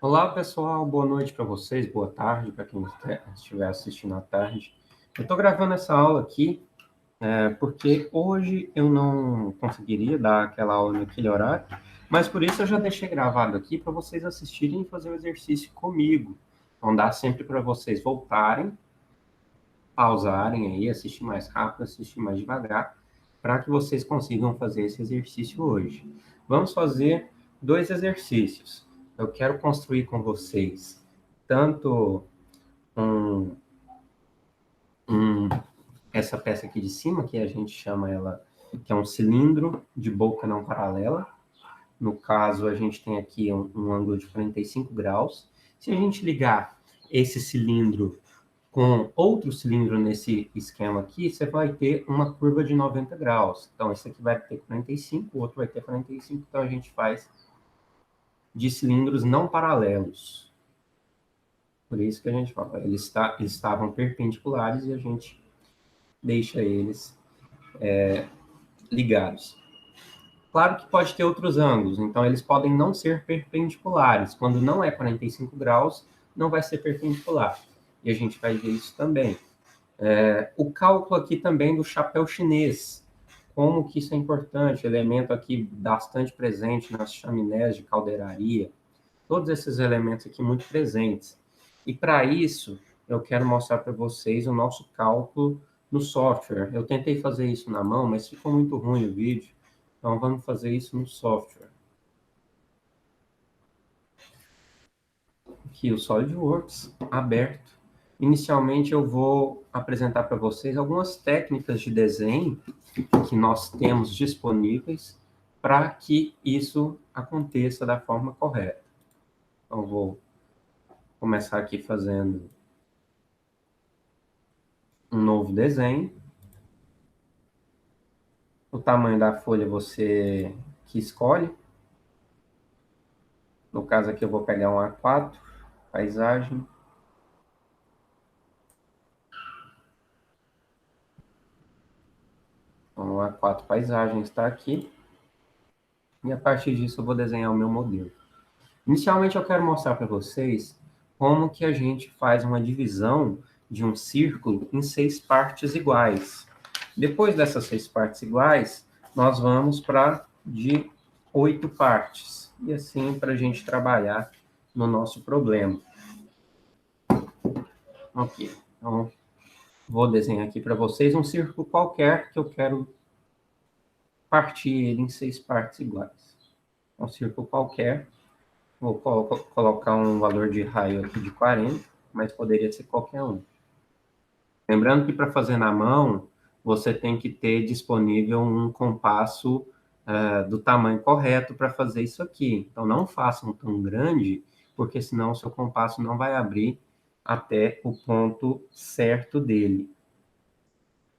Olá, pessoal. Boa noite para vocês, boa tarde para quem estiver assistindo à tarde. Eu estou gravando essa aula aqui porque hoje eu não conseguiria dar aquela aula naquele horário, mas por isso eu já deixei gravado aqui para vocês assistirem e fazer o exercício comigo. Então dá sempre para vocês voltarem, pausarem aí, assistir mais rápido, assistir mais devagar, para que vocês consigam fazer esse exercício hoje. Vamos fazer dois exercícios. Eu quero construir com vocês tanto um, um, essa peça aqui de cima, que a gente chama ela, que é um cilindro de boca não paralela. No caso, a gente tem aqui um ângulo de 45 graus. Se a gente ligar esse cilindro com outro cilindro nesse esquema aqui, você vai ter uma curva de 90 graus. Então, esse aqui vai ter 45, o outro vai ter 45, então a gente faz de cilindros não paralelos. Por isso que a gente fala, eles estavam perpendiculares e a gente deixa eles ligados. Claro que pode ter outros ângulos, então eles podem não ser perpendiculares. Quando não é 45 graus, não vai ser perpendicular. E a gente vai ver isso também. O cálculo aqui também do chapéu chinês. Como que isso é importante, elemento aqui bastante presente nas chaminés de caldeiraria. Todos esses elementos aqui muito presentes. E para isso, eu quero mostrar para vocês o nosso cálculo no software. Eu tentei fazer isso na mão, mas ficou muito ruim o vídeo. Então, vamos fazer isso no software. Aqui o SolidWorks aberto. Inicialmente, eu vou apresentar para vocês algumas técnicas de desenho que nós temos disponíveis para que isso aconteça da forma correta. Então, vou começar aqui fazendo um novo desenho. O tamanho da folha você que escolhe. No caso aqui eu vou pegar um A4, paisagem. Então, o A4 paisagem está aqui. E a partir disso eu vou desenhar o meu modelo. Inicialmente eu quero mostrar para vocês como que a gente faz uma divisão de um círculo em 6 partes iguais. Depois dessas 6 partes iguais, nós vamos para de 8 partes. E assim para a gente trabalhar no nosso problema. Ok, então vou desenhar aqui para vocês um círculo qualquer que eu quero partir ele em 6 partes iguais. Um círculo qualquer. Vou colocar um valor de raio aqui de 40, mas poderia ser qualquer um. Lembrando que para fazer na mão, você tem que ter disponível um compasso do tamanho correto para fazer isso aqui. Então, não façam tão grande, porque senão o seu compasso não vai abrir até o ponto certo dele.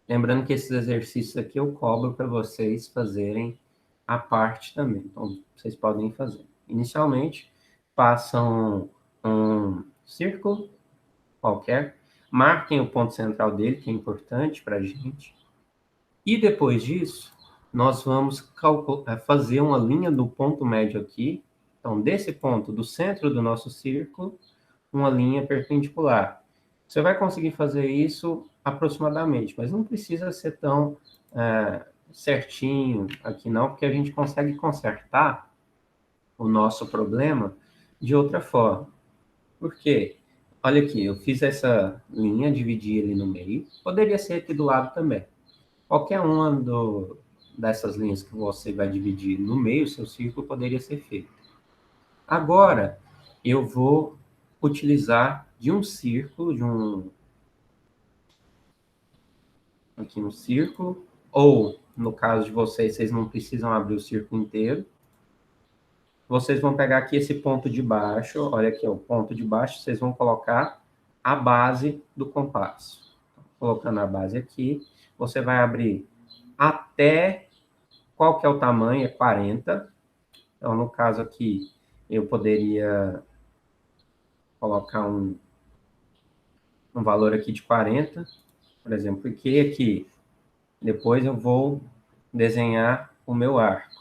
Lembrando que esses exercícios aqui eu cobro para vocês fazerem à parte também. Então, vocês podem fazer. Inicialmente, façam um círculo qualquer, marquem o ponto central dele, que é importante para a gente. E depois disso, nós vamos fazer uma linha do ponto médio aqui. Então, desse ponto, do centro do nosso círculo, uma linha perpendicular. Você vai conseguir fazer isso aproximadamente, mas não precisa ser tão certinho aqui não, porque a gente consegue consertar o nosso problema de outra forma. Por quê? Olha aqui, eu fiz essa linha, dividi ele no meio. Poderia ser aqui do lado também. Qualquer uma dessas linhas que você vai dividir no meio, seu círculo, poderia ser feito. Agora, eu vou utilizar de um círculo, aqui no círculo, ou, no caso de vocês, vocês não precisam abrir o círculo inteiro. Vocês vão pegar aqui esse ponto de baixo, olha aqui, o ponto de baixo, vocês vão colocar a base do compasso. Colocando a base aqui, você vai abrir até, qual que é o tamanho? É 40. Então, no caso aqui, eu poderia colocar um valor aqui de 40, por exemplo, porque aqui, depois eu vou desenhar o meu arco.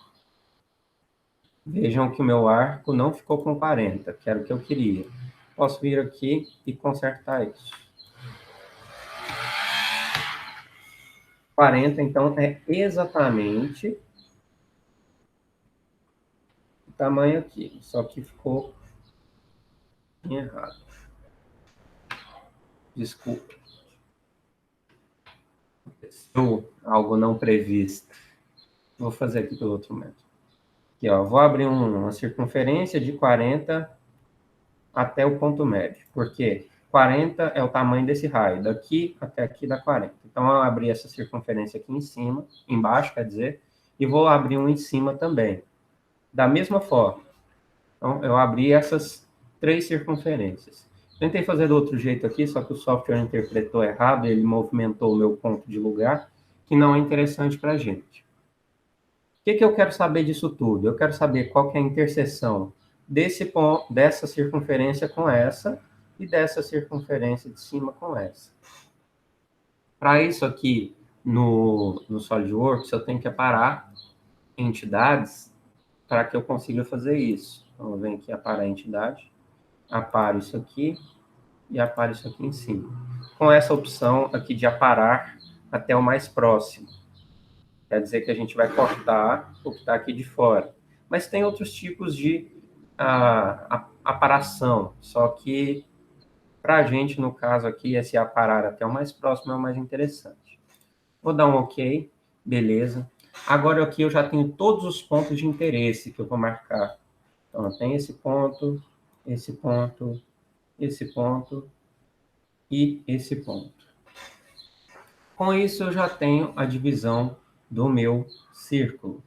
Vejam que o meu arco não ficou com 40, que era o que eu queria. Posso vir aqui e consertar isso. 40, então, é exatamente o tamanho aqui, só que ficou errado. Desculpa. Algo não previsto. Vou fazer aqui pelo outro método. Aqui, ó, vou abrir uma circunferência de 40 até o ponto médio. Por quê? 40 é o tamanho desse raio. Daqui até aqui dá 40. Então, eu abri essa circunferência aqui em cima, embaixo, quer dizer, e vou abrir um em cima também. Da mesma forma. Então, eu abri essas 3 circunferências. Tentei fazer do outro jeito aqui, só que o software interpretou errado, ele movimentou o meu ponto de lugar, que não é interessante para a gente. O que eu quero saber disso tudo? Eu quero saber qual que é a interseção desse ponto, dessa circunferência com essa, e dessa circunferência de cima com essa. Para isso aqui, no SolidWorks, eu tenho que aparar entidades para que eu consiga fazer isso. Então, eu venho aqui, aparar a entidade, aparo isso aqui e aparo isso aqui em cima. Com essa opção aqui de aparar até o mais próximo. Quer dizer que a gente vai cortar o que está aqui de fora. Mas tem outros tipos de aparação, só que para a gente, no caso aqui, esse aparar até o mais próximo é o mais interessante. Vou dar um OK, beleza. Agora aqui eu já tenho todos os pontos de interesse que eu vou marcar. Então, tem esse ponto, esse ponto, esse ponto e esse ponto. Com isso, eu já tenho a divisão do meu círculo.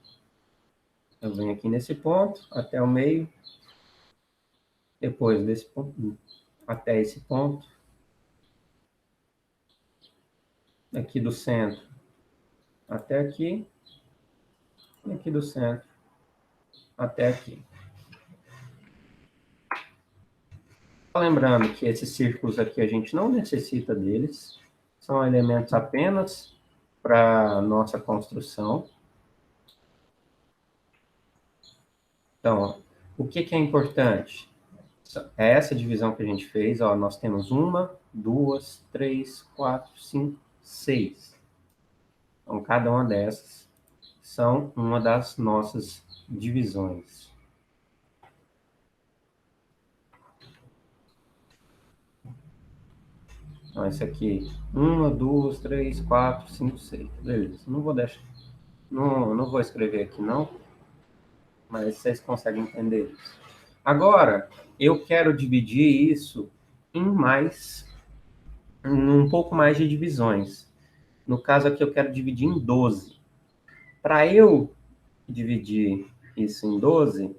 Eu venho aqui nesse ponto, até o meio, depois desse ponto, até esse ponto, aqui do centro até aqui, e aqui do centro até aqui. Lembrando que esses círculos aqui a gente não necessita deles, são elementos apenas para nossa construção. Então, o que é importante? É essa divisão que a gente fez, ó, nós temos 1, 2, 3, 4, 5, 6. Então, cada uma dessas são uma das nossas divisões. Então, esse aqui, 1, 2, 3, 4, 5, 6. Beleza, não vou deixar, não vou escrever aqui não, mas vocês conseguem entender isso. Agora, eu quero dividir isso em um pouco mais de divisões. No caso aqui, eu quero dividir em 12. Para eu dividir isso em 12,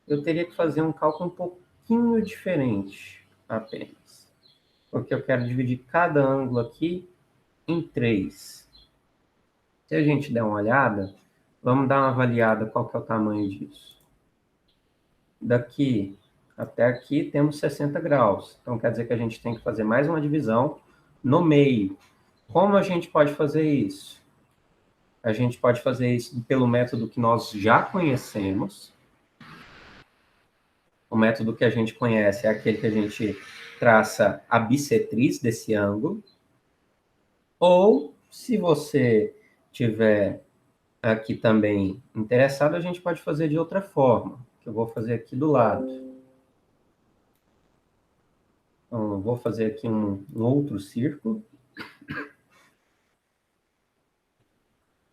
eu teria que fazer um cálculo um pouquinho diferente apenas. Porque eu quero dividir cada ângulo aqui em 3. Se a gente der uma olhada, vamos dar uma avaliada qual que é o tamanho disso. Daqui até aqui temos 60 graus. Então, quer dizer que a gente tem que fazer mais uma divisão no meio. Como a gente pode fazer isso? A gente pode fazer isso pelo método que nós já conhecemos. O método que a gente conhece é aquele que a gente traça a bissetriz desse ângulo. Ou, se você tiver aqui também interessado, a gente pode fazer de outra forma, que eu vou fazer aqui do lado. Então, eu vou fazer aqui um outro círculo.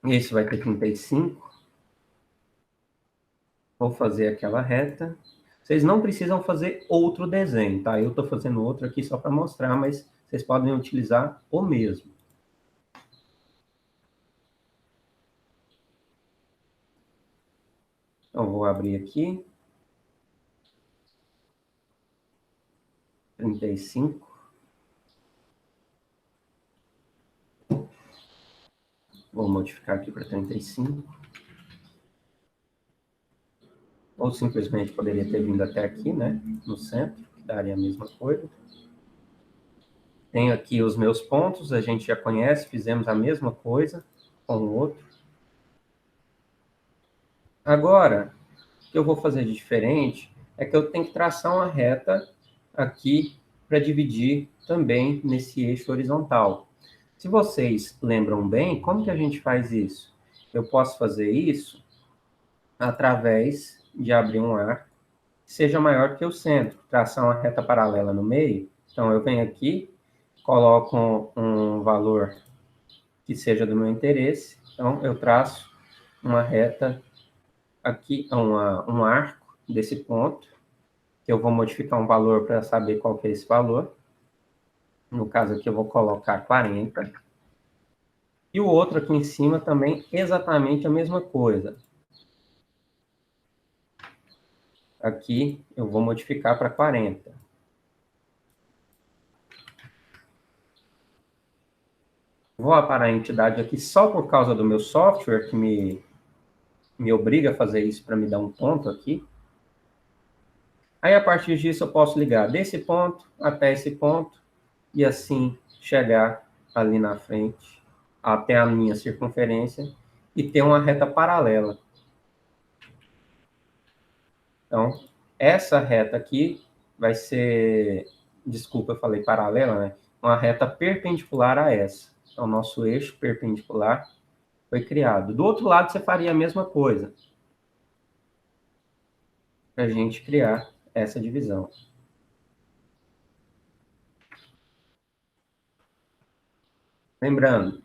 Esse vai ter 35. Vou fazer aquela reta. Vocês não precisam fazer outro desenho, tá? Eu estou fazendo outro aqui só para mostrar, mas vocês podem utilizar o mesmo. Então, vou abrir aqui. 35. Vou modificar aqui para 35. Ou simplesmente poderia ter vindo até aqui, né? No centro, que daria a mesma coisa. Tenho aqui os meus pontos, a gente já conhece, fizemos a mesma coisa com o outro. Agora, que eu vou fazer de diferente é que eu tenho que traçar uma reta aqui para dividir também nesse eixo horizontal. Se vocês lembram bem, como que a gente faz isso? Eu posso fazer isso através de abrir um arco que seja maior que o centro, traçar uma reta paralela no meio. Então, eu venho aqui, coloco um valor que seja do meu interesse. Então, eu traço uma reta aqui, um arco desse ponto, que eu vou modificar um valor para saber qual que é esse valor. No caso aqui, eu vou colocar 40. E o outro aqui em cima também, exatamente a mesma coisa. Aqui, eu vou modificar para 40. Vou aparar a entidade aqui só por causa do meu software, que me obriga a fazer isso para me dar um ponto aqui. Aí, a partir disso, eu posso ligar desse ponto até esse ponto e assim chegar ali na frente até a minha circunferência e ter uma reta paralela. Então, essa reta aqui vai ser, desculpa, eu falei paralela, né? Uma reta perpendicular a essa. Então, nosso eixo perpendicular foi criado. Do outro lado, você faria a mesma coisa, para a gente criar essa divisão. Lembrando, o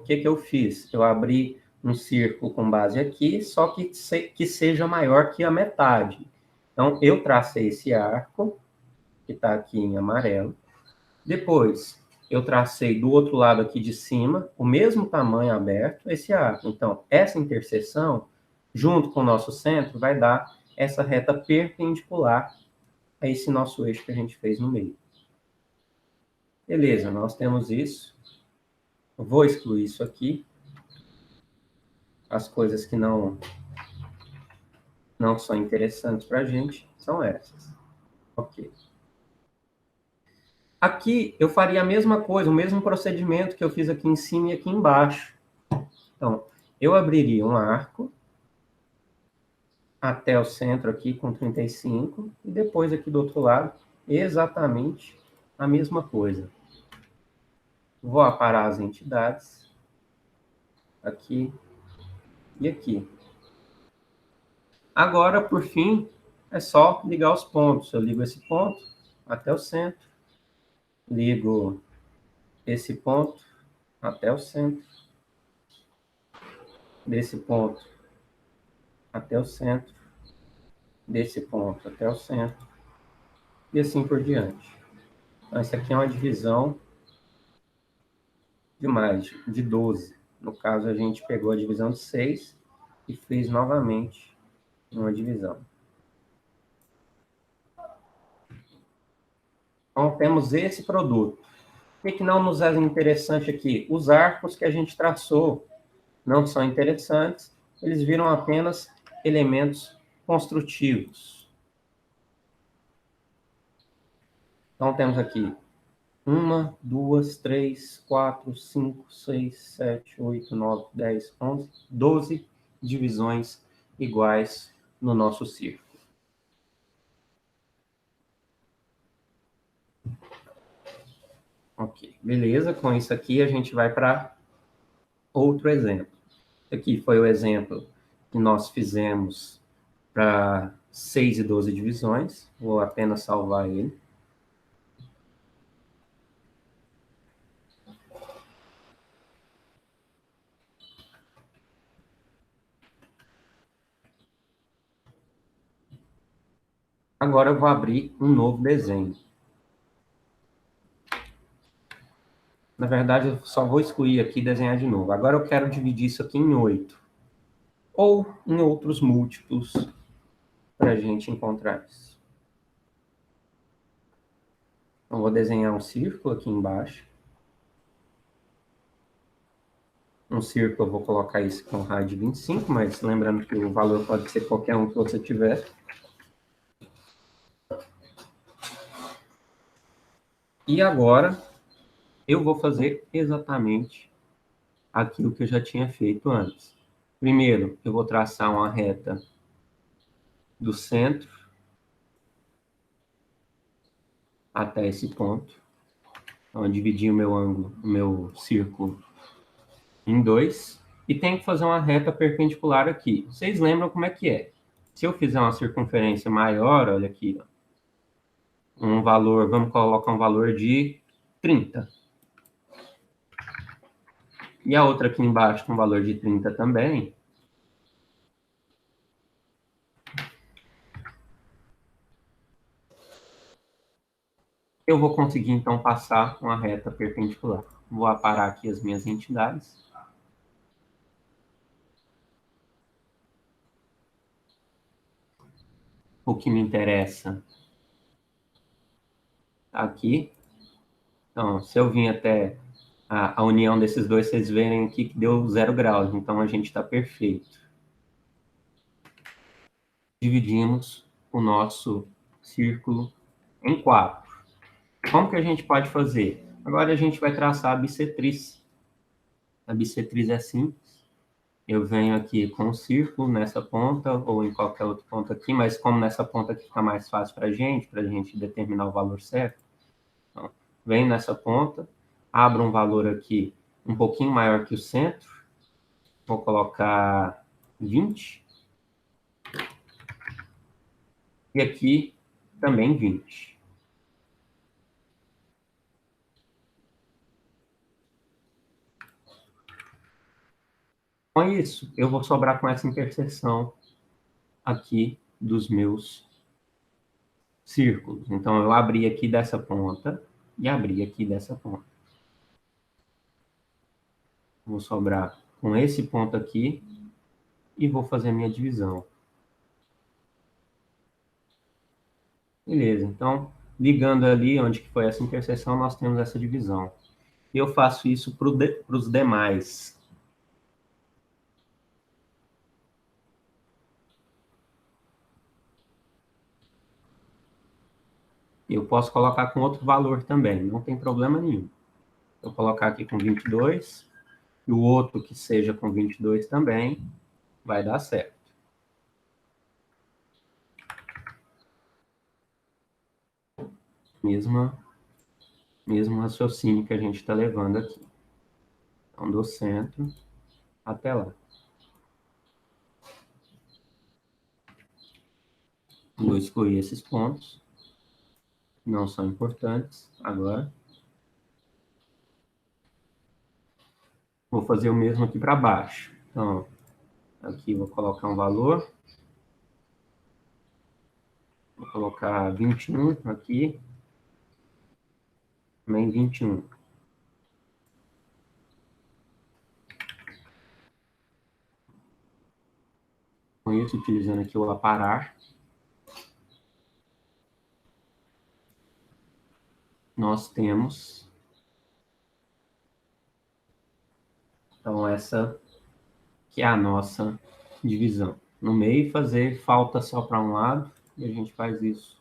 que eu fiz? Eu abri um círculo com base aqui, só que seja maior que a metade. Então, eu tracei esse arco, que está aqui em amarelo. Depois, eu tracei do outro lado aqui de cima, o mesmo tamanho aberto, esse arco. Então, essa interseção, junto com o nosso centro, vai dar essa reta perpendicular a esse nosso eixo que a gente fez no meio. Beleza, nós temos isso. Eu vou excluir isso aqui. As coisas que não são interessantes para a gente são essas. Ok. Aqui eu faria a mesma coisa, o mesmo procedimento que eu fiz aqui em cima e aqui embaixo. Então, eu abriria um arco até o centro aqui com 35 e depois aqui do outro lado exatamente a mesma coisa. Vou aparar as entidades aqui e aqui. Agora, por fim, é só ligar os pontos. Eu ligo esse ponto até o centro, ligo esse ponto até o centro, desse ponto até o centro, desse ponto até o centro, e assim por diante. Então, isso aqui é uma divisão de 12. No caso, a gente pegou a divisão de 6 e fez novamente uma divisão. Então, temos esse produto. O que não nos é interessante aqui? Os arcos que a gente traçou não são interessantes, eles viram apenas elementos construtivos. Então, temos aqui 1, 2, 3, 4, 5, 6, 7, 8, 9, 10, 11, 12 divisões iguais no nosso círculo. Ok, beleza. Com isso aqui, a gente vai para outro exemplo. Aqui foi o exemplo que nós fizemos para 6 e 12 divisões. Vou apenas salvar ele. Agora eu vou abrir um novo desenho. Na verdade, eu só vou excluir aqui e desenhar de novo. Agora eu quero dividir isso aqui em 8. Ou em outros múltiplos para a gente encontrar isso. Então, vou desenhar um círculo aqui embaixo. Um círculo, eu vou colocar isso com raio de 25, mas lembrando que o valor pode ser qualquer um que você tiver. E agora, eu vou fazer exatamente aquilo que eu já tinha feito antes. Primeiro, eu vou traçar uma reta do centro até esse ponto. Então, eu dividi o meu ângulo, o meu círculo em dois, e tenho que fazer uma reta perpendicular aqui. Vocês lembram como é que é? Se eu fizer uma circunferência maior, olha aqui, ó, um valor, vamos colocar um valor de 30. E a outra aqui embaixo com um valor de 30 também. Eu vou conseguir, então, passar uma reta perpendicular. Vou aparar aqui as minhas entidades. O que me interessa aqui. Então, se eu vim até a união desses dois, vocês verem aqui que deu 0 graus. Então, a gente está perfeito. Dividimos o nosso círculo em 4. Como que a gente pode fazer? Agora a gente vai traçar a bissetriz. A bissetriz é simples. Eu venho aqui com um círculo nessa ponta ou em qualquer outro ponto aqui, mas como nessa ponta aqui fica mais fácil para a gente determinar o valor certo. Então, venho nessa ponta, abro um valor aqui um pouquinho maior que o centro, vou colocar 20, e aqui também 20. Com isso, eu vou sobrar com essa interseção aqui dos meus círculos. Então, eu abri aqui dessa ponta e abri aqui dessa ponta. Vou sobrar com esse ponto aqui e vou fazer a minha divisão. Beleza, então, ligando ali onde que foi essa interseção, nós temos essa divisão. Eu faço isso para os demais. Eu posso colocar com outro valor também, não tem problema nenhum. Eu colocar aqui com 22, e o outro que seja com 22 também, vai dar certo. Mesmo raciocínio que a gente está levando aqui. Então, do centro até lá. Vou excluir esses pontos, não são importantes agora. Vou fazer o mesmo aqui para baixo. Então, aqui vou colocar um valor. Vou colocar 21 aqui. Também 21. Com isso, utilizando aqui o aparar, nós temos, então, essa que é a nossa divisão. No meio, fazer falta só para um lado, e a gente faz isso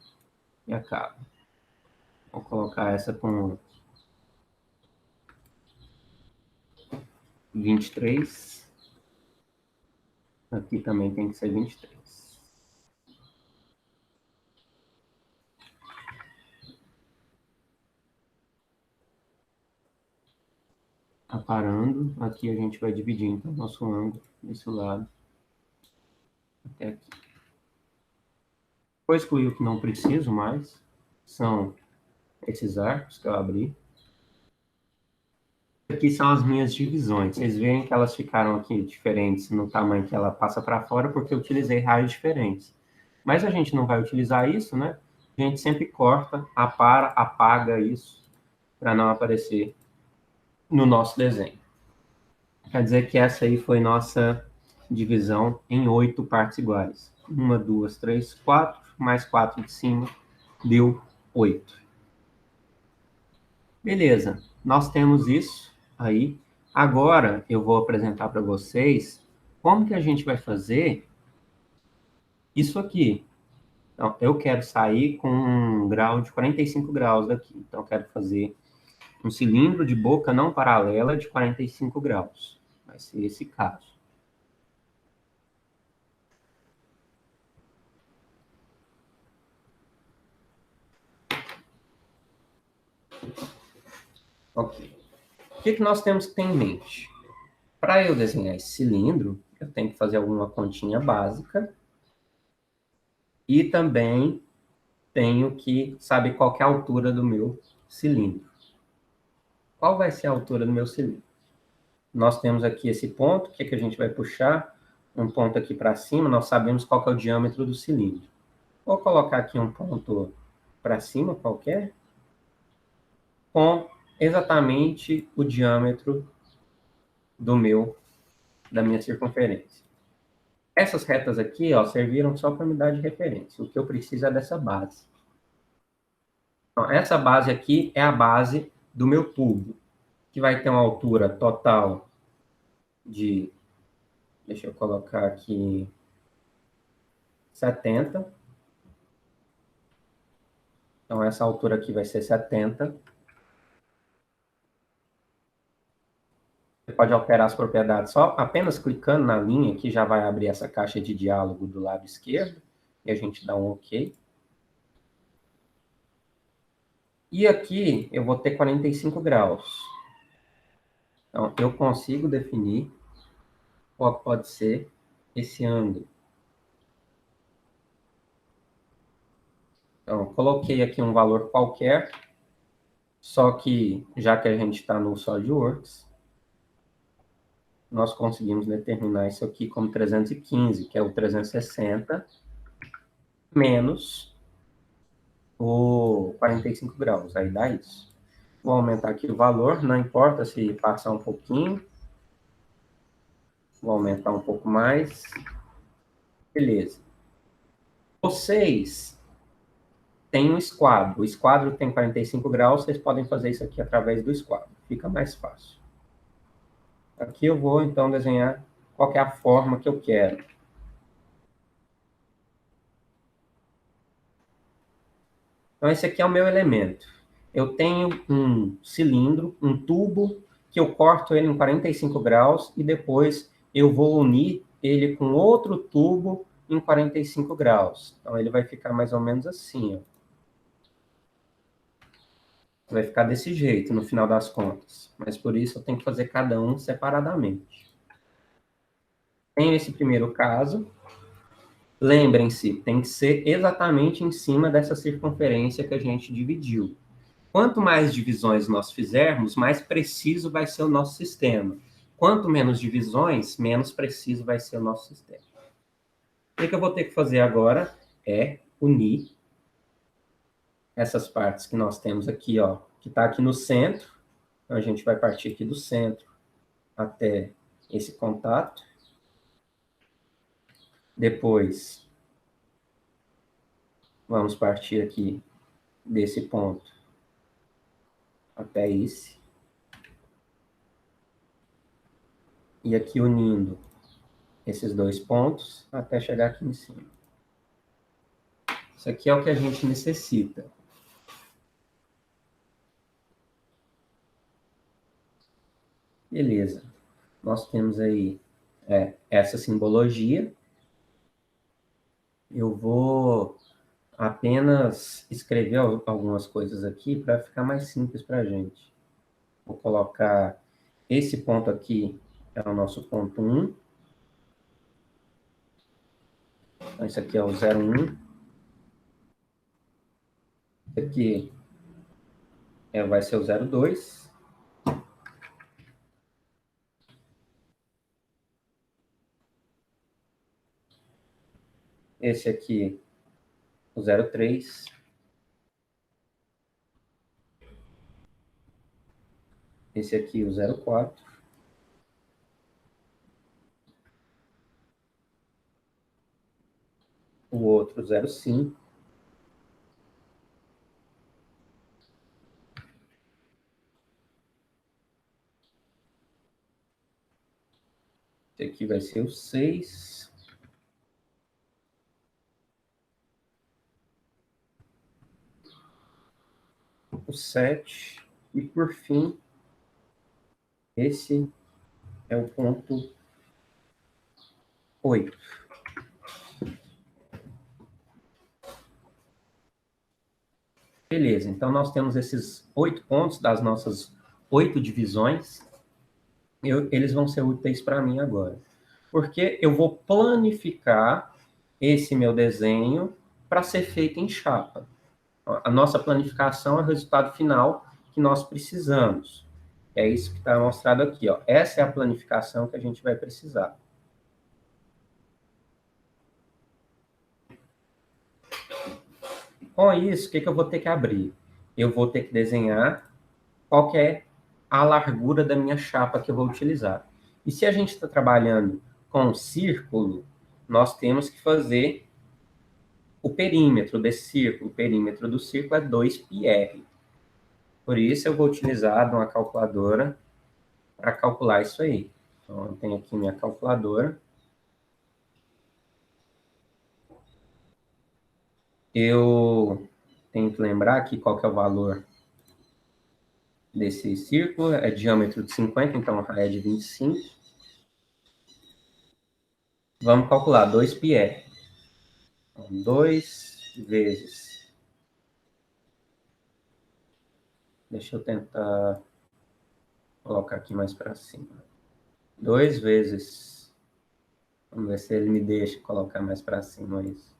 e acaba. Vou colocar essa com 23. Aqui também tem que ser 23. Aparando, aqui a gente vai dividir, então, nosso ângulo desse lado até aqui. Vou excluir o que não preciso mais, são esses arcos que eu abri. Aqui são as minhas divisões. Vocês veem que elas ficaram aqui diferentes no tamanho que ela passa para fora, porque eu utilizei raios diferentes. Mas a gente não vai utilizar isso, né? A gente sempre corta, apara, apaga isso, para não aparecer no nosso desenho. Quer dizer que essa aí foi nossa divisão em 8 partes iguais. 1, 2, 3, 4, mais 4 de cima, deu 8. Beleza, nós temos isso aí. Agora eu vou apresentar para vocês como que a gente vai fazer isso aqui. Então, eu quero sair com um grau de 45 graus daqui. Então, eu quero fazer um cilindro de boca não paralela de 45 graus. Vai ser esse caso. Ok. O que nós temos que ter em mente? Para eu desenhar esse cilindro, eu tenho que fazer alguma continha básica e também tenho que saber qual que é a altura do meu cilindro. Qual vai ser a altura do meu cilindro? Nós temos aqui esse ponto, que a gente vai puxar um ponto aqui para cima, nós sabemos qual que é o diâmetro do cilindro. Vou colocar aqui um ponto para cima qualquer, com exatamente o diâmetro da minha circunferência. Essas retas aqui, ó, serviram só para me dar de referência. O que eu preciso é dessa base. Então, essa base aqui é a base do meu tubo, que vai ter uma altura total de, deixa eu colocar aqui, 70. Então, essa altura aqui vai ser 70. Você pode alterar as propriedades só apenas clicando na linha, que já vai abrir essa caixa de diálogo do lado esquerdo, e a gente dá um OK. E aqui eu vou ter 45 graus. Então, eu consigo definir qual pode ser esse ângulo. Então, coloquei aqui um valor qualquer, só que, já que a gente está no SolidWorks, nós conseguimos determinar isso aqui como 315, que é o 360, menos o 45 graus. Aí dá isso. Vou aumentar aqui o valor, não importa se passar um pouquinho. Vou aumentar um pouco mais. Beleza. Vocês têm um esquadro. O esquadro tem 45 graus, vocês podem fazer isso aqui através do esquadro. Fica mais fácil. Aqui eu vou, então, desenhar qual é a forma que eu quero. Então, esse aqui é o meu elemento. Eu tenho um cilindro, um tubo, que eu corto ele em 45 graus e depois eu vou unir ele com outro tubo em 45 graus. Então, ele vai ficar mais ou menos assim, ó. Vai ficar desse jeito no final das contas. Mas por isso eu tenho que fazer cada um separadamente. Tem esse primeiro caso. Lembrem-se, tem que ser exatamente em cima dessa circunferência que a gente dividiu. Quanto mais divisões nós fizermos, mais preciso vai ser o nosso sistema. Quanto menos divisões, menos preciso vai ser o nosso sistema. O que eu vou ter que fazer agora é unir essas partes que nós temos aqui, ó, que está aqui no centro. Então, a gente vai partir aqui do centro até esse contato. Depois, vamos partir aqui desse ponto até esse. E aqui unindo esses dois pontos até chegar aqui em cima. Isso aqui é o que a gente necessita. Beleza. Nós temos aí essa simbologia. Eu vou apenas escrever algumas coisas aqui para ficar mais simples para a gente. Vou colocar esse ponto aqui, é o nosso ponto 1. Então, esse aqui é o 0,1. Esse aqui vai ser o 0,2. Esse aqui, o 0,3. Esse aqui, o 0,4. O outro, 0,5. Esse aqui vai ser o 6. O 7. E, por fim, esse é o ponto 8. Beleza, então nós temos esses 8 pontos das nossas 8 divisões, eles vão ser úteis para mim agora. Porque eu vou planificar esse meu desenho para ser feito em chapa. A nossa planificação é o resultado final que nós precisamos. É isso que está mostrado aqui, ó. Essa é a planificação que a gente vai precisar. Com isso, o que eu vou ter que abrir? Eu vou ter que desenhar qual que é a largura da minha chapa que eu vou utilizar. E se a gente está trabalhando com um círculo, nós temos que fazer o perímetro desse círculo. O perímetro do círculo é 2πr. Por isso, eu vou utilizar uma calculadora para calcular isso aí. Então, eu tenho aqui minha calculadora. Eu tenho que lembrar aqui qual que é o valor desse círculo. É diâmetro de 50, então a raia é de 25. Vamos calcular 2πr. Então, 2 vezes... Deixa eu tentar colocar aqui mais para cima. 2 vezes... Vamos ver se ele me deixa colocar mais para cima isso.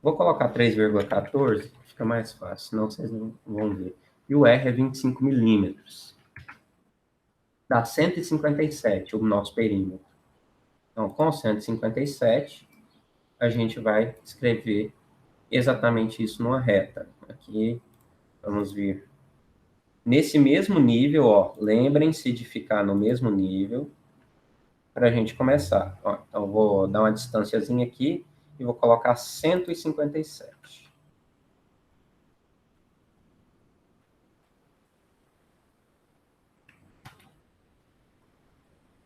Vou colocar 3,14, fica mais fácil, senão vocês não vão ver. E o R é 25 milímetros. Dá 157 o nosso perímetro. Então, com 157, a gente vai escrever exatamente isso numa reta. Aqui, vamos vir nesse mesmo nível, ó. Lembrem-se de ficar no mesmo nível para a gente começar. Ó, então, vou dar uma distânciazinha aqui e vou colocar 157.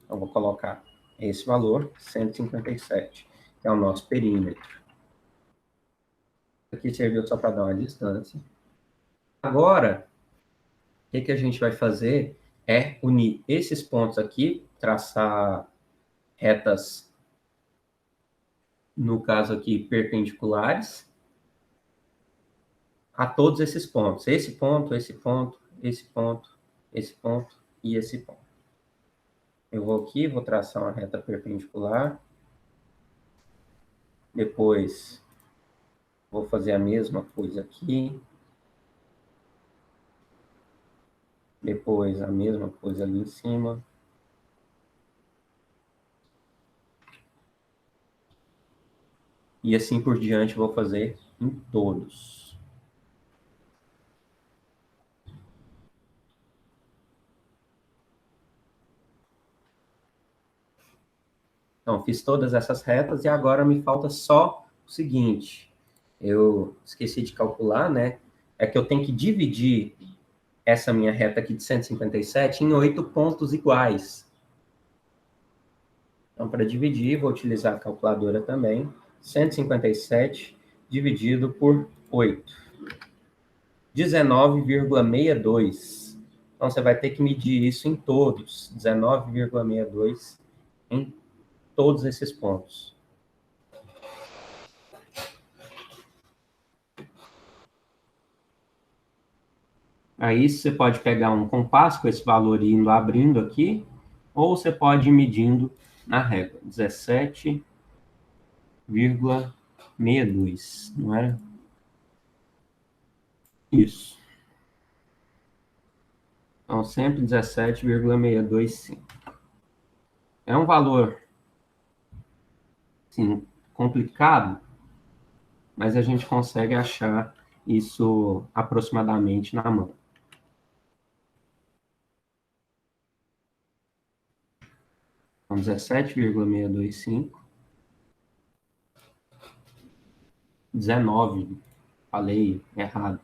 Então, vou colocar esse valor, 157, que é o nosso perímetro. Aqui serviu só para dar uma distância. Agora, o que a gente vai fazer é unir esses pontos aqui, traçar retas, no caso aqui, perpendiculares, a todos esses pontos. Esse ponto, esse ponto, esse ponto, esse ponto e esse ponto. Eu vou aqui, vou traçar uma reta perpendicular. Depois, vou fazer a mesma coisa aqui. Depois, a mesma coisa ali em cima. E assim por diante, vou fazer em todos. Então, fiz todas essas retas e agora me falta só o seguinte. Eu esqueci de calcular, né? É que eu tenho que dividir essa minha reta aqui de 157 em 8 pontos iguais. Então, para dividir, vou utilizar a calculadora também. 157 dividido por 8. 19,62. Então, você vai ter que medir isso em todos. 19,62 em todos esses pontos. Aí você pode pegar um compasso com esse valor indo abrindo aqui, ou você pode ir medindo na régua. 17,62, não é? Isso. Então, sempre 17,625. É um valor, assim, complicado, mas a gente consegue achar isso aproximadamente na mão. Então, 17,625. 19, falei errado.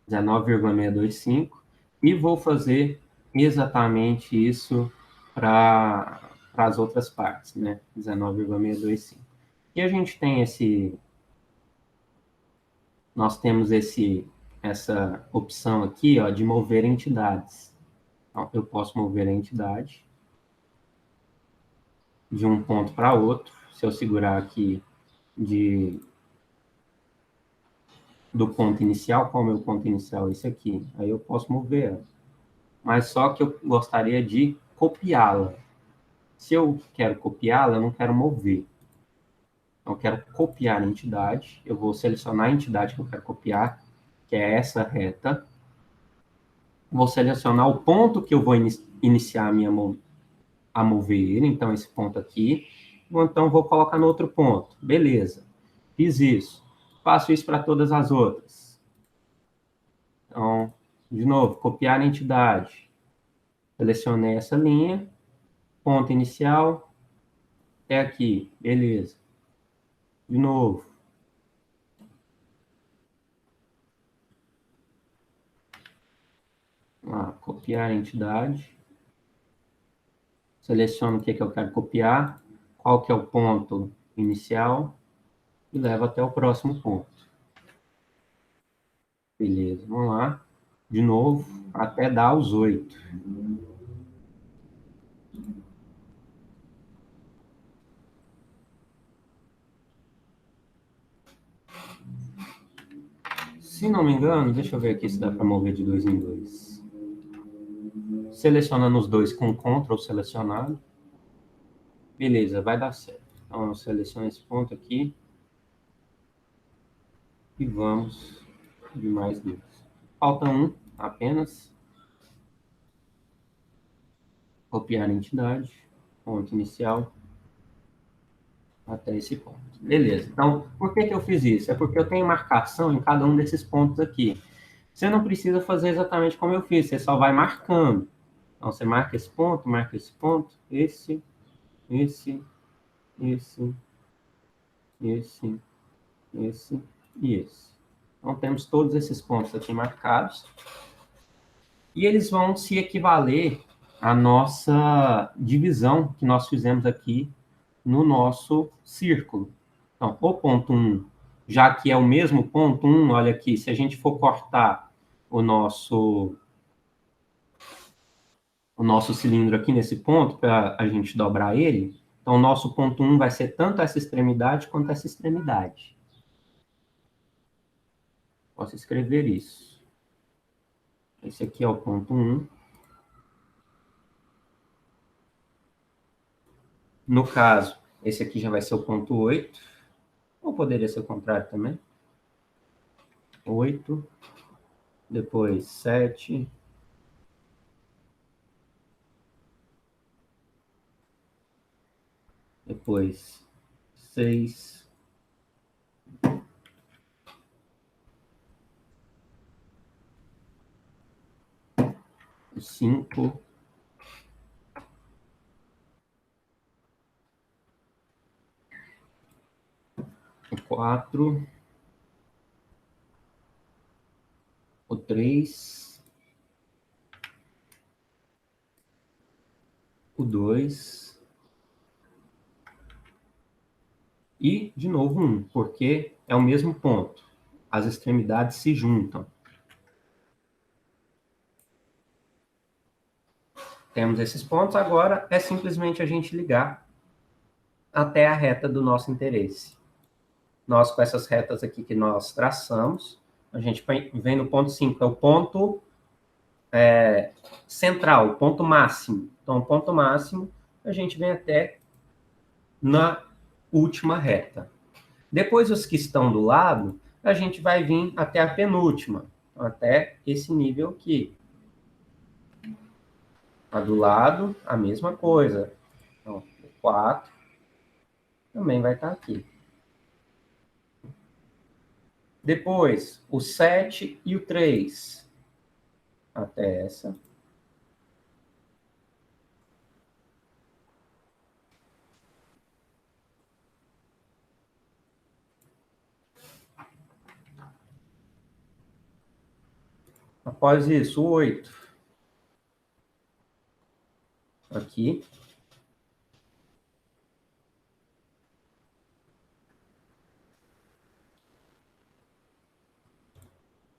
19,625. E vou fazer exatamente isso para as outras partes, né? 19,625. E a gente tem nós temos essa opção aqui, ó, de mover entidades. Então, eu posso mover a entidade de um ponto para outro. Se eu segurar aqui de do ponto inicial, qual é o meu ponto inicial? Esse aqui. Aí eu posso mover ela. Mas só que eu gostaria de copiá-la. Se eu quero copiá-la, eu não quero mover. Então, eu quero copiar a entidade. Eu vou selecionar a entidade que eu quero copiar, que é essa reta. Vou selecionar o ponto que eu vou iniciar a mover ele, então esse ponto aqui. Ou então vou colocar no outro ponto. Beleza. Fiz isso. Faço isso para todas as outras. Então, de novo, copiar a entidade. Selecionei essa linha. Ponto inicial. É aqui. Beleza. De novo. Copiar a entidade. Seleciono o que eu quero copiar. Qual que é o ponto inicial. E levo até o próximo ponto. Beleza. Vamos lá. De novo. Até dar os 8. Se não me engano, deixa eu ver aqui se dá para mover de 2 em 2. Selecionando os dois com Ctrl selecionado. Beleza, vai dar certo. Então, eu seleciono esse ponto aqui. E vamos de mais 2. Falta um apenas. Copiar a entidade. Ponto inicial. Até esse ponto. Beleza. Então, por que eu fiz isso? É porque eu tenho marcação em cada um desses pontos aqui. Você não precisa fazer exatamente como eu fiz. Você só vai marcando. Então, você marca esse ponto, esse, esse, esse e esse. Então, temos todos esses pontos aqui marcados. E eles vão se equivaler à nossa divisão que nós fizemos aqui no nosso círculo. Então, o ponto 1, já que é o mesmo ponto 1, olha aqui, se a gente for cortar o nosso cilindro aqui nesse ponto, para a gente dobrar ele, então o nosso ponto 1 vai ser tanto essa extremidade quanto essa extremidade. Posso escrever isso. Esse aqui é o ponto 1. No caso, esse aqui já vai ser o ponto 8. Ou poderia ser o contrário também. 8. Depois 7. Depois 6. 5. O 4. O 3. O 2. E, de novo, 1, porque é o mesmo ponto. As extremidades se juntam. Temos esses pontos, agora é simplesmente a gente ligar até a reta do nosso interesse. Nós, com essas retas aqui que nós traçamos, a gente vem no ponto 5, é o ponto central, o ponto máximo. Então, o ponto máximo, a gente vem até na última reta. Depois, os que estão do lado, a gente vai vir até a penúltima, até esse nível aqui. A do lado, a mesma coisa. Então, o 4 também vai estar aqui. Depois, o 7 e o 3. Até essa. Após isso, o 8. Aqui.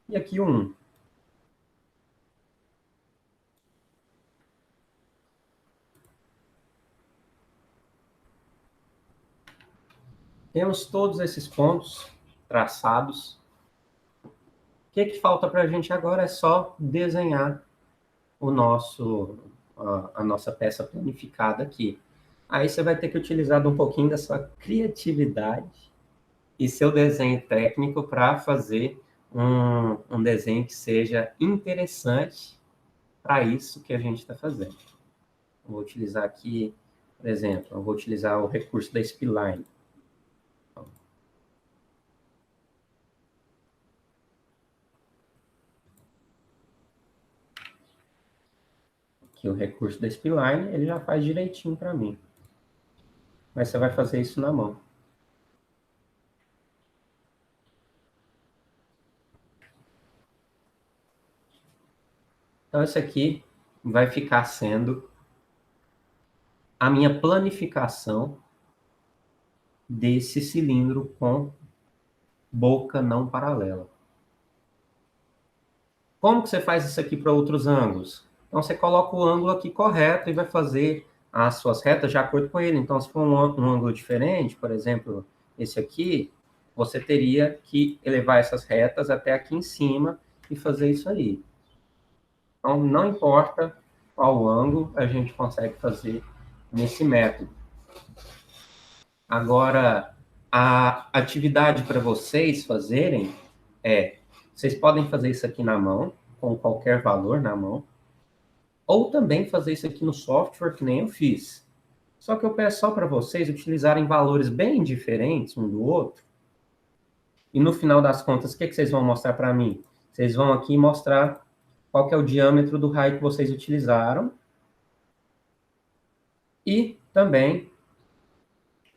E aqui o 1. Temos todos esses pontos traçados. que falta para a gente agora é só desenhar a nossa peça planificada aqui. Aí você vai ter que utilizar um pouquinho da sua criatividade e seu desenho técnico para fazer um desenho que seja interessante para isso que a gente está fazendo. Eu vou utilizar aqui, por exemplo, eu vou utilizar o recurso da Spline. Aqui o recurso da Spline, ele já faz direitinho para mim. Mas você vai fazer isso na mão. Então, isso aqui vai ficar sendo a minha planificação desse cilindro com boca não paralela. Como que você faz isso aqui para outros ângulos? Então, você coloca o ângulo aqui correto e vai fazer as suas retas de acordo com ele. Então, se for um ângulo diferente, por exemplo, esse aqui, você teria que elevar essas retas até aqui em cima e fazer isso aí. Então, não importa qual ângulo, a gente consegue fazer nesse método. Agora, a atividade para vocês fazerem vocês podem fazer isso aqui na mão, com qualquer valor na mão, ou também fazer isso aqui no software, que nem eu fiz. Só que eu peço só para vocês utilizarem valores bem diferentes um do outro, e no final das contas, o que vocês vão mostrar para mim? Vocês vão aqui mostrar qual que é o diâmetro do raio que vocês utilizaram, e também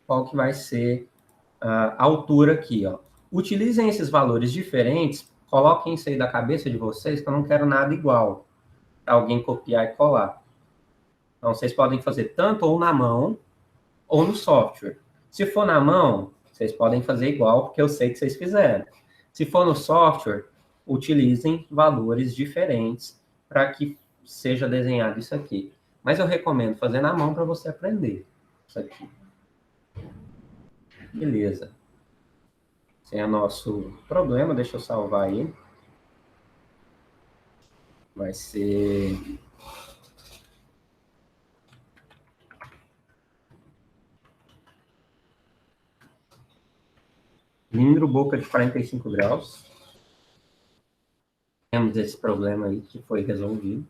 qual que vai ser a altura aqui, ó. Utilizem esses valores diferentes, coloquem isso aí da cabeça de vocês, que eu não quero nada igual, para alguém copiar e colar. Então, vocês podem fazer tanto ou na mão, ou no software. Se for na mão, vocês podem fazer igual, porque eu sei que vocês fizeram. Se for no software, utilizem valores diferentes para que seja desenhado isso aqui. Mas eu recomendo fazer na mão para você aprender isso aqui. Beleza. Esse é o nosso problema, deixa eu salvar aí. Vai ser... cilindro, boca de 45 graus. Temos esse problema aí que foi resolvido.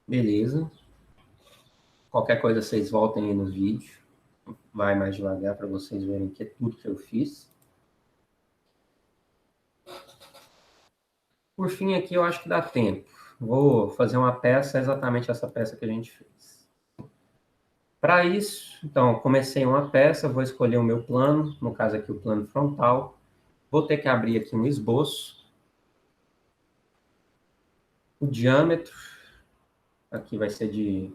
Beleza. Qualquer coisa, vocês voltem aí no vídeo. Vai mais devagar para vocês verem que é tudo que eu fiz. Por fim, aqui eu acho que dá tempo. Vou fazer uma peça, exatamente essa peça que a gente fez. Para isso, então, comecei uma peça, vou escolher o meu plano, no caso aqui o plano frontal. Vou ter que abrir aqui um esboço. O diâmetro, aqui vai ser de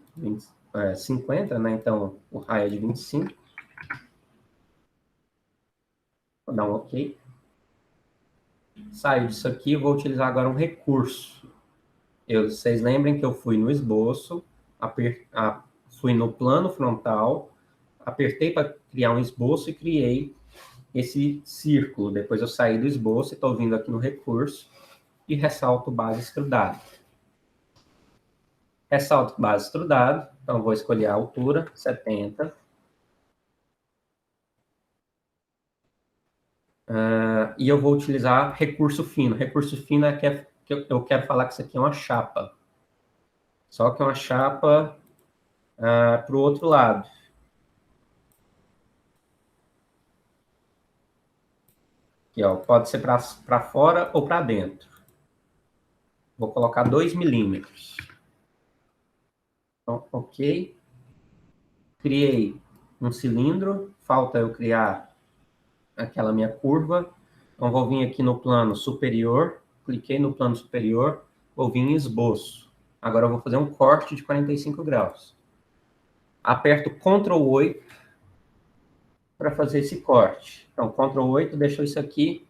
50, né? Então, o raio é de 25. Vou dar um OK. Saio disso aqui, vou utilizar agora um recurso. Vocês lembrem que eu fui no esboço, fui no plano frontal, apertei para criar um esboço e criei esse círculo. Depois eu saí do esboço e estou vindo aqui no recurso e ressalto base extrudada. Ressalto base extrudada, então vou escolher a altura, 70. E eu vou utilizar recurso fino. Recurso fino é que eu quero falar que isso aqui é uma chapa. Só que é uma chapa para o outro lado. Aqui, ó, pode ser para fora ou para dentro. Vou colocar 2 milímetros. Então, OK. Criei um cilindro. Falta eu criar aquela minha curva. Então, vou vir aqui no plano superior. Cliquei no plano superior. Vou vir em esboço. Agora eu vou fazer um corte de 45 graus. Aperto Ctrl 8 para fazer esse corte. Então, Ctrl 8 deixou isso aqui,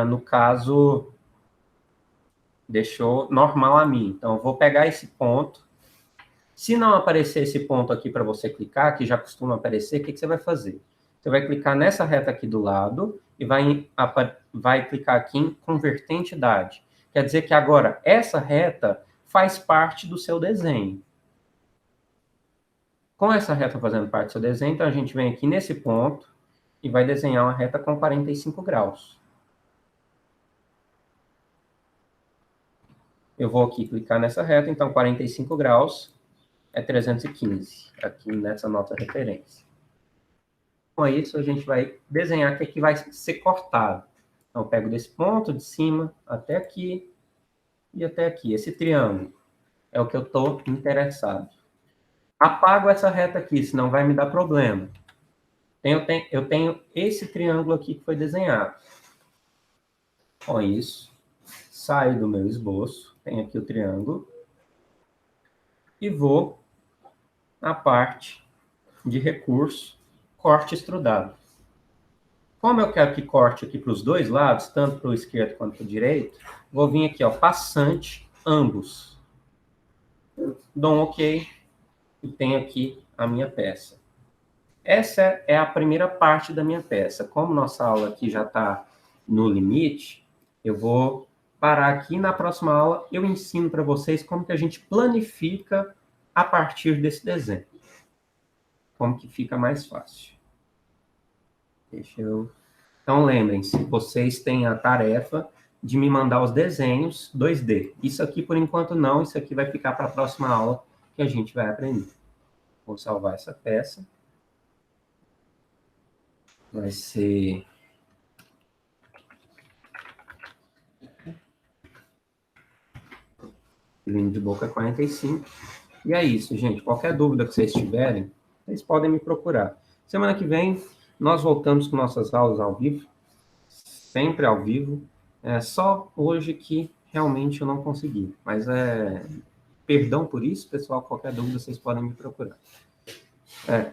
no caso, deixou normal a mim. Então, eu vou pegar esse ponto. Se não aparecer esse ponto aqui para você clicar, que já costuma aparecer, o que você vai fazer? Você vai clicar nessa reta aqui do lado e vai clicar aqui em converter entidade. Quer dizer que agora essa reta faz parte do seu desenho. Com essa reta fazendo parte do seu desenho, então a gente vem aqui nesse ponto e vai desenhar uma reta com 45 graus. Eu vou aqui clicar nessa reta, então 45 graus é 315, aqui nessa nossa referência. Com isso, a gente vai desenhar que aqui vai ser cortado. Então, eu pego desse ponto de cima até aqui e até aqui. Esse triângulo é o que eu estou interessado. Apago essa reta aqui, senão vai me dar problema. Eu tenho esse triângulo aqui que foi desenhado. Com isso, saio do meu esboço, tenho aqui o triângulo, e vou na parte de recurso, corte extrudado. Como eu quero que corte aqui para os dois lados, tanto para o esquerdo quanto para o direito, vou vir aqui, ó, passante, ambos. Dou um OK e tenho aqui a minha peça. Essa é a primeira parte da minha peça. Como nossa aula aqui já está no limite, eu vou parar aqui. Na próxima aula eu ensino para vocês como que a gente planifica a partir desse desenho. Como que fica mais fácil. Então, lembrem-se, vocês têm a tarefa de me mandar os desenhos 2D. Isso aqui, por enquanto, não. Isso aqui vai ficar para a próxima aula que a gente vai aprender. Vou salvar essa peça. Vai ser... Língua de boca 45. E é isso, gente. Qualquer dúvida que vocês tiverem, vocês podem me procurar. Semana que vem, nós voltamos com nossas aulas ao vivo. Sempre ao vivo. É só hoje que realmente eu não consegui. Mas perdão por isso, pessoal. Qualquer dúvida, vocês podem me procurar.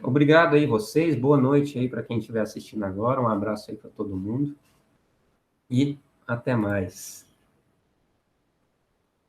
Obrigado aí vocês. Boa noite aí para quem estiver assistindo agora. Um abraço aí para todo mundo. E até mais.